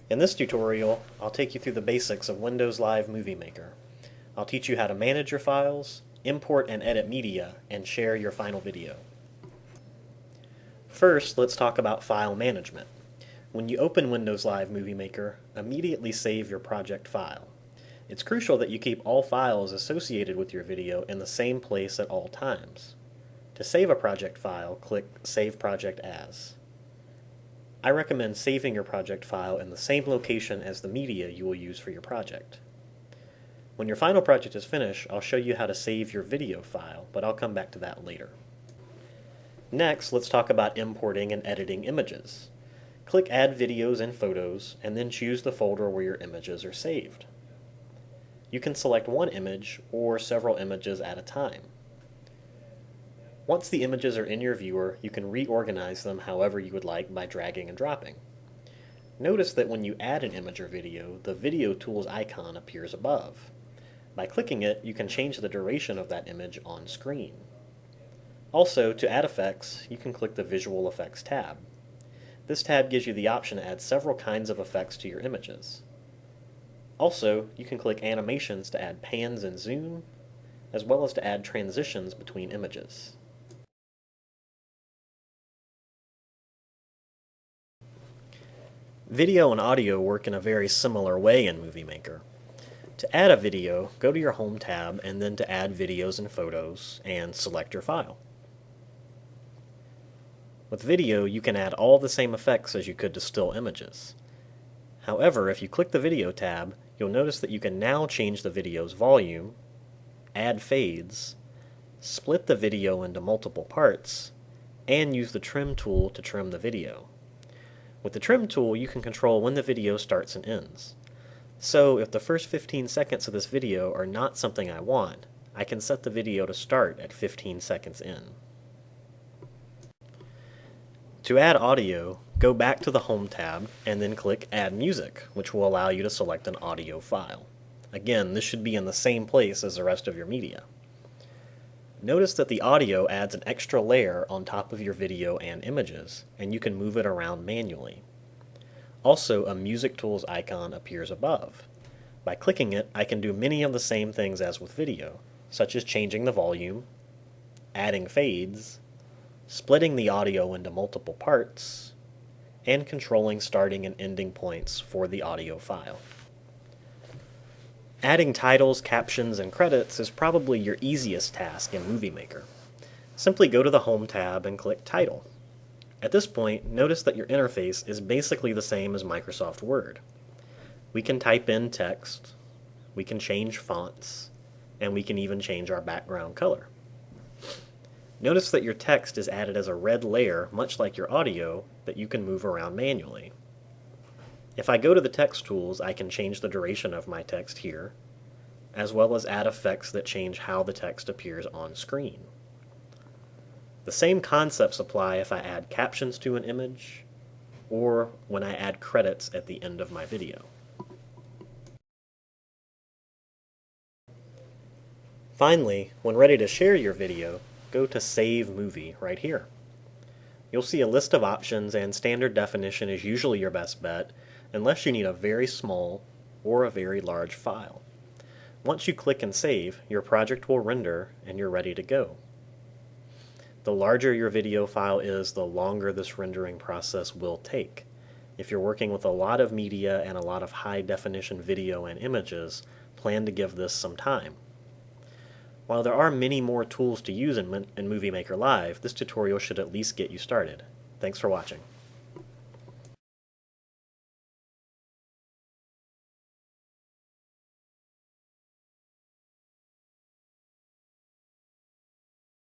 In this tutorial, I'll take you through the basics of Windows Live Movie Maker. I'll teach you how to manage your files, import and edit media, and share your final video. First, let's talk about file management. When you open Windows Live Movie Maker, immediately save your project file. It's crucial that you keep all files associated with your video in the same place at all times. To save a project file, click Save Project As. I recommend saving your project file in the same location as the media you will use for your project. When your final project is finished, I'll show you how to save your video file, but I'll come back to that later. Next, let's talk about importing and editing images. Click Add Videos and Photos, and then choose the folder where your images are saved. You can select one image or several images at a time. Once the images are in your viewer, you can reorganize them however you would like by dragging and dropping. Notice that when you add an image or video, the Video Tools icon appears above. By clicking it, you can change the duration of that image on screen. Also, to add effects, you can click the Visual Effects tab. This tab gives you the option to add several kinds of effects to your images. Also, you can click Animations to add pans and zoom, as well as to add transitions between images. Video and audio work in a very similar way in Movie Maker. To add a video, go to your Home tab and then to Add Videos and Photos, and select your file. With video, you can add all the same effects as you could to still images. However, if you click the Video tab, you'll notice that you can now change the video's volume, add fades, split the video into multiple parts, and use the Trim tool to trim the video. With the Trim tool, you can control when the video starts and ends. So, if the first 15 seconds of this video are not something I want, I can set the video to start at 15 seconds in. To add audio, go back to the Home tab and then click Add Music, which will allow you to select an audio file. Again, this should be in the same place as the rest of your media. Notice that the audio adds an extra layer on top of your video and images, and you can move it around manually. Also, a Music Tools icon appears above. By clicking it, I can do many of the same things as with video, such as changing the volume, adding fades, splitting the audio into multiple parts, and controlling starting and ending points for the audio file. Adding titles, captions, and credits is probably your easiest task in Movie Maker. Simply go to the Home tab and click Title. At this point, notice that your interface is basically the same as Microsoft Word. We can type in text, we can change fonts, and we can even change our background color. Notice that your text is added as a red layer, much like your audio, that you can move around manually. If I go to the text tools, I can change the duration of my text here, as well as add effects that change how the text appears on screen. The same concepts apply if I add captions to an image, or when I add credits at the end of my video. Finally, when ready to share your video, go to Save Movie right here. You'll see a list of options, and standard definition is usually your best bet, unless you need a very small or a very large file. Once you click and save, your project will render and you're ready to go. The larger your video file is, the longer this rendering process will take. If you're working with a lot of media and a lot of high-definition video and images, plan to give this some time. While there are many more tools to use in Movie Maker Live, this tutorial should at least get you started. Thanks for watching.